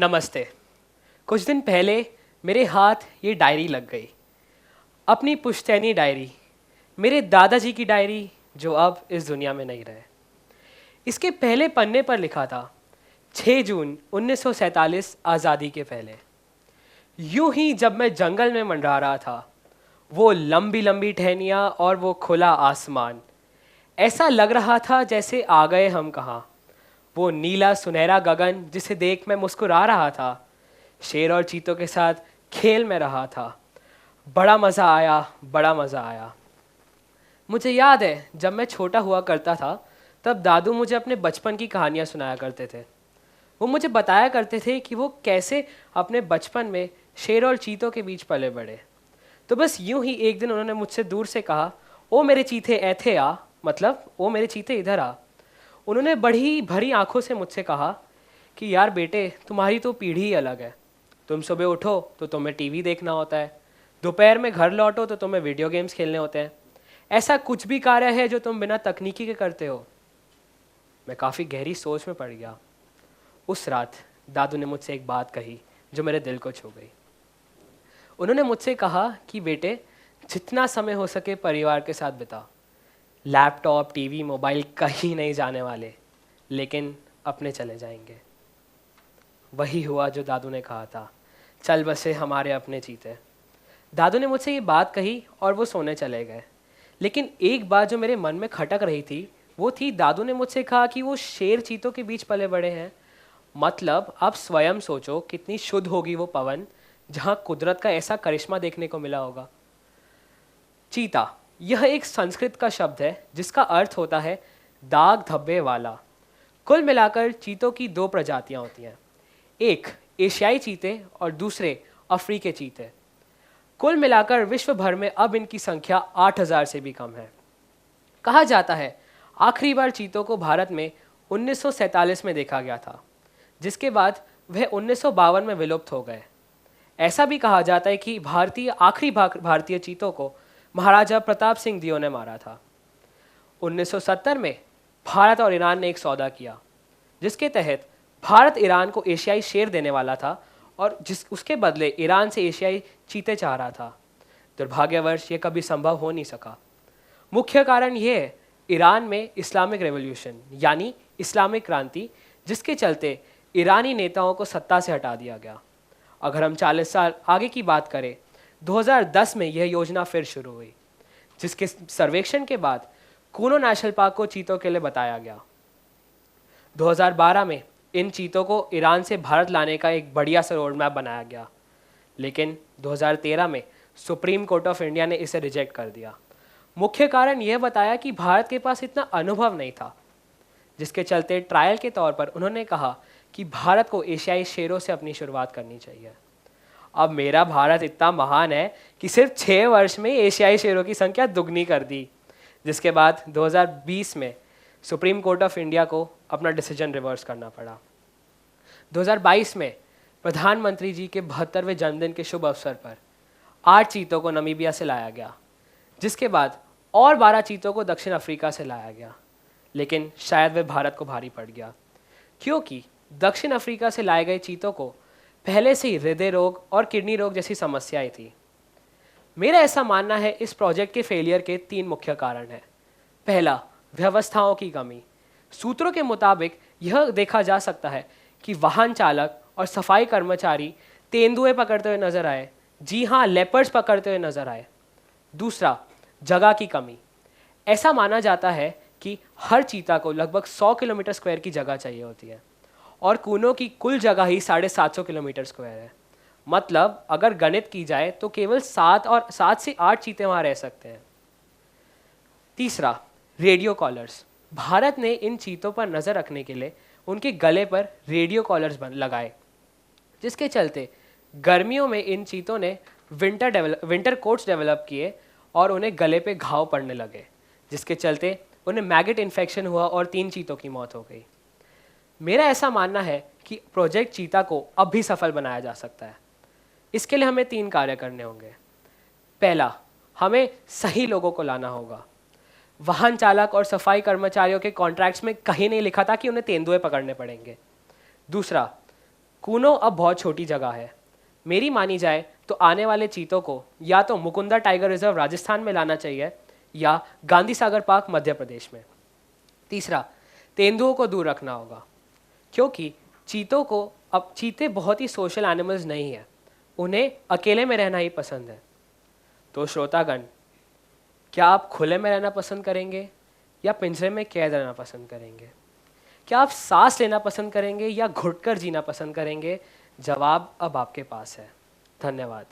नमस्ते। कुछ दिन पहले मेरे हाथ ये डायरी लग गई। अपनी पुश्तैनी डायरी, मेरे दादाजी की डायरी जो अब इस दुनिया में नहीं रहे। इसके पहले पन्ने पर लिखा था 6 जून 1947 आज़ादी के पहले। यूं ही जब मैं जंगल में मंडरा रहा था, वो लंबी लंबी टहनियाँ और वो खुला आसमान, ऐसा लग रहा था जैसे आ गए हम कहाँ। वो नीला सुनहरा गगन जिसे देख मैं मुस्कुरा रहा था, शेर और चीतों के साथ खेल में रहा था। बड़ा मज़ा आया, बड़ा मज़ा आया। मुझे याद है जब मैं छोटा हुआ करता था तब दादू मुझे अपने बचपन की कहानियाँ सुनाया करते थे। वो मुझे बताया करते थे कि वो कैसे अपने बचपन में शेर और चीतों के बीच पले बड़े। तो बस यूं ही एक दिन उन्होंने मुझसे दूर से कहा, ओ मेरे चीते ऐथे आ, मतलब ओ मेरे चीते इधर आ। उन्होंने बड़ी भरी आंखों से मुझसे कहा कि यार बेटे, तुम्हारी तो पीढ़ी ही अलग है। तुम सुबह उठो तो तुम्हें टीवी देखना होता है, दोपहर में घर लौटो तो तुम्हें वीडियो गेम्स खेलने होते हैं। ऐसा कुछ भी कार्य है जो तुम बिना तकनीकी के करते हो? मैं काफ़ी गहरी सोच में पड़ गया। उस रात दादू ने मुझसे एक बात कही जो मेरे दिल को छू गई। उन्होंने मुझसे कहा कि बेटे, जितना समय हो सके परिवार के साथ बिता। लैपटॉप, टीवी, मोबाइल कहीं नहीं जाने वाले, लेकिन अपने चले जाएंगे। वही हुआ जो दादू ने कहा था, चल बसे हमारे अपने चीते। दादू ने मुझसे ये बात कही और वो सोने चले गए। लेकिन एक बात जो मेरे मन में खटक रही थी वो थी, दादू ने मुझसे कहा कि वो शेर चीतों के बीच पले बड़े हैं। मतलब आप स्वयं सोचो कितनी शुद्ध होगी वो पवन जहाँ कुदरत का ऐसा करिश्मा देखने को मिला होगा। चीता यह एक संस्कृत का शब्द है जिसका अर्थ होता है दाग धब्बे वाला। कुल मिलाकर चीतों की 2 प्रजातियां होती हैं, एक एशियाई चीते और दूसरे अफ्रीकी चीते। कुल मिलाकर विश्व भर में अब इनकी संख्या 8000 से भी कम है। कहा जाता है आखिरी बार चीतों को भारत में 1947 में देखा गया था, जिसके बाद वह 1952 में विलुप्त हो गए। ऐसा भी कहा जाता है कि आखिरी भारतीय चीतों को महाराजा प्रताप सिंह दियो ने मारा था। 1970 में भारत और ईरान ने एक सौदा किया जिसके तहत भारत ईरान को एशियाई शेर देने वाला था और उसके बदले ईरान से एशियाई चीते चाह रहा था। दुर्भाग्यवश ये कभी संभव हो नहीं सका। मुख्य कारण ये है ईरान में इस्लामिक रेवोल्यूशन यानी इस्लामिक क्रांति, जिसके चलते ईरानी नेताओं को सत्ता से हटा दिया गया। अगर हम 40 साल आगे की बात करें, 2010 में यह योजना फिर शुरू हुई, जिसके सर्वेक्षण के बाद कूनो नेशनल पार्क को चीतों के लिए बताया गया। 2012 में इन चीतों को ईरान से भारत लाने का एक बढ़िया सा रोड मैप बनाया गया, लेकिन 2013 में सुप्रीम कोर्ट ऑफ इंडिया ने इसे रिजेक्ट कर दिया। मुख्य कारण यह बताया कि भारत के पास इतना अनुभव नहीं था, जिसके चलते ट्रायल के तौर पर उन्होंने कहा कि भारत को एशियाई शेरों से अपनी शुरुआत करनी चाहिए। अब मेरा भारत इतना महान है कि सिर्फ 6 वर्ष में एशियाई शेरों की संख्या दुगनी कर दी, जिसके बाद 2020 में सुप्रीम कोर्ट ऑफ इंडिया को अपना डिसीजन रिवर्स करना पड़ा। 2022 में प्रधानमंत्री जी के 72वें जन्मदिन के शुभ अवसर पर 8 चीतों को नमीबिया से लाया गया, जिसके बाद और 12 चीतों को दक्षिण अफ्रीका से लाया गया, लेकिन शायद वह भारत को भारी पड़ गया क्योंकि दक्षिण अफ्रीका से लाए गए चीतों को पहले से ही हृदय रोग और किडनी रोग जैसी समस्याएं थी। मेरा ऐसा मानना है इस प्रोजेक्ट के फेलियर के 3 मुख्य कारण हैं। पहला, व्यवस्थाओं की कमी। सूत्रों के मुताबिक यह देखा जा सकता है कि वाहन चालक और सफाई कर्मचारी तेंदुए पकड़ते हुए नजर आए। जी हाँ, लेपर्ड्स पकड़ते हुए नजर आए। दूसरा, जगह की कमी। ऐसा माना जाता है कि हर चीता को लगभग 100 किलोमीटर स्क्वायर की जगह चाहिए होती है और कूनों की कुल जगह ही 750 किलोमीटर स्क्वायर है। मतलब अगर गणित की जाए तो केवल 7 से 8 चीते वहां रह सकते हैं। तीसरा, रेडियो कॉलर्स। भारत ने इन चीतों पर नजर रखने के लिए उनके गले पर रेडियो कॉलर्स लगाए, जिसके चलते गर्मियों में इन चीतों ने विंटर कोट्स डेवलप किए और उन्हें गले पे घाव पड़ने लगे, जिसके चलते उन्हें मैगेट इन्फेक्शन हुआ और 3 चीतों की मौत हो गई। मेरा ऐसा मानना है कि प्रोजेक्ट चीता को अब भी सफल बनाया जा सकता है। इसके लिए हमें 3 कार्य करने होंगे। पहला, हमें सही लोगों को लाना होगा। वाहन चालक और सफाई कर्मचारियों के कॉन्ट्रैक्ट्स में कहीं नहीं लिखा था कि उन्हें तेंदुए पकड़ने पड़ेंगे। दूसरा, कूनो अब बहुत छोटी जगह है। मेरी मानी जाए तो आने वाले चीतों को या तो मुकुंदा टाइगर रिजर्व राजस्थान में लाना चाहिए या गांधी सागर पार्क मध्य प्रदेश में। तीसरा, तेंदुओं को दूर रखना होगा, क्योंकि चीते बहुत ही सोशल एनिमल्स नहीं है, उन्हें अकेले में रहना ही पसंद है। तो श्रोतागण, क्या आप खुले में रहना पसंद करेंगे या पिंजरे में कैद रहना पसंद करेंगे? क्या आप सांस लेना पसंद करेंगे या घुटकर जीना पसंद करेंगे? जवाब अब आपके पास है। धन्यवाद।